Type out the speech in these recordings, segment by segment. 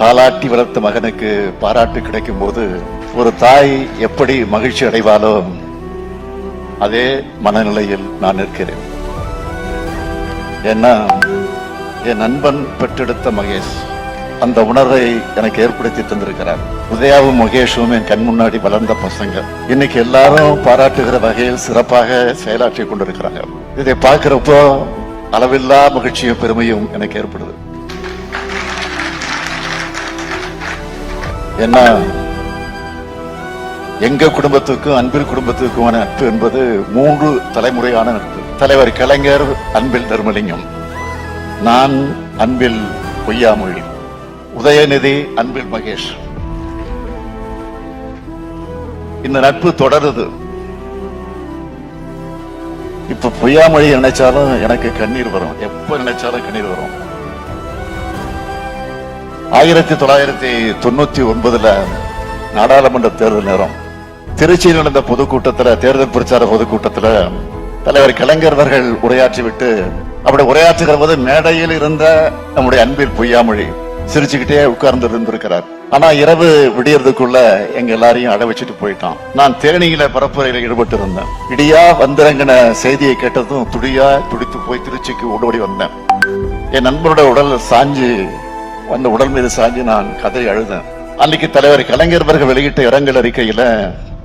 தாலாட்டி வளர்த்த மகனுக்கு பாராட்டு கிடைக்கும் போது ஒரு தாய் எப்படி மகிழ்ச்சி அடைவாளோ அதே மனநிலையில் நான் இருக்கிறேன். ஏன்னா என் நண்பன் பெற்றெடுத்த மகேஷ் அந்த உணர்வை எனக்கு ஏற்படுத்தி தந்திருக்கிறார். உதயாவும் மகேஷும் என் கண் முன்னாடி வளர்ந்த பசங்க இன்னைக்கு எல்லாரும் பாராட்டுகிற வகையில் சிறப்பாக செயலாற்றி கொண்டிருக்கிறாங்க. இதை பார்க்கிறப்போ அளவில்லா மகிழ்ச்சியும் பெருமையும் எனக்கு ஏற்படுது. ஏன்னா எங்க குடும்பத்துக்கும் அன்பில் குடும்பத்துக்குமான நட்பு என்பது 3 தலைமுறையான நட்பு. தலைவர் கலைஞர் அன்பில் தர்மலிங்கம், நான் அன்பில் பொய்யாமொழி, உதயநிதி அன்பில் மகேஷ். இந்த நட்பு தொடருது. இப்ப பொய்யாமொழி நினைச்சாலும் எனக்கு கண்ணீர் வரும், எப்ப நினைச்சாலும் கண்ணீர் வரும். 1999 நாடாளுமன்ற தேர்தல் நேரம் திருச்சியில் நடந்த பொதுக்கூட்டத்தில், தேர்தல் பிரச்சார பொதுக்கூட்டத்தில் தலைவர் கலைஞர் அவர்கள் உரையாற்றிவிட்டு அப்படி உரையாற்றுகிற போது மேடையில் இருந்த நம்முடைய அன்பில் பொய்யாமொழி சிரிச்சுக்கிட்டே உட்கார்ந்து இருந்திருக்கிறார். ஆனா இரவு விடியறதுக்குள்ள எங்க எல்லாரையும் அட வச்சுட்டு போயிட்டான். நான் தேனியில பரப்புரையில ஈடுபட்டு இருந்தேன். இடியா வந்திறங்கின செய்தியை கேட்டதும் துடித்து போய் திருச்சிக்கு ஓடி வந்தேன். என் நண்பரோட உடல் சாஞ்சு அந்த உடல் மீது சாஞ்சி நான் கதறி அழுதேன். அன்னைக்கு தலைவர் கலைஞர் அவர்கள் வெளியிட்ட இரங்கல் அறிக்கையில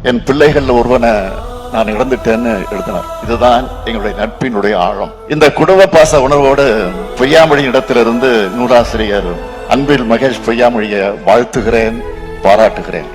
என் பிள்ளைகள் ஒருவனை நான் இழந்துட்டேன்னு எழுதினார். இதுதான் எங்களுடைய நட்பினுடைய ஆழம். இந்த குடும்ப பாச உணர்வோடு பொய்யாமொழி இடத்திலிருந்து நூலாசிரியர் அன்பில் மகேஷ் பொய்யாமொழியை வாழ்த்துகிறேன், பாராட்டுகிறேன்.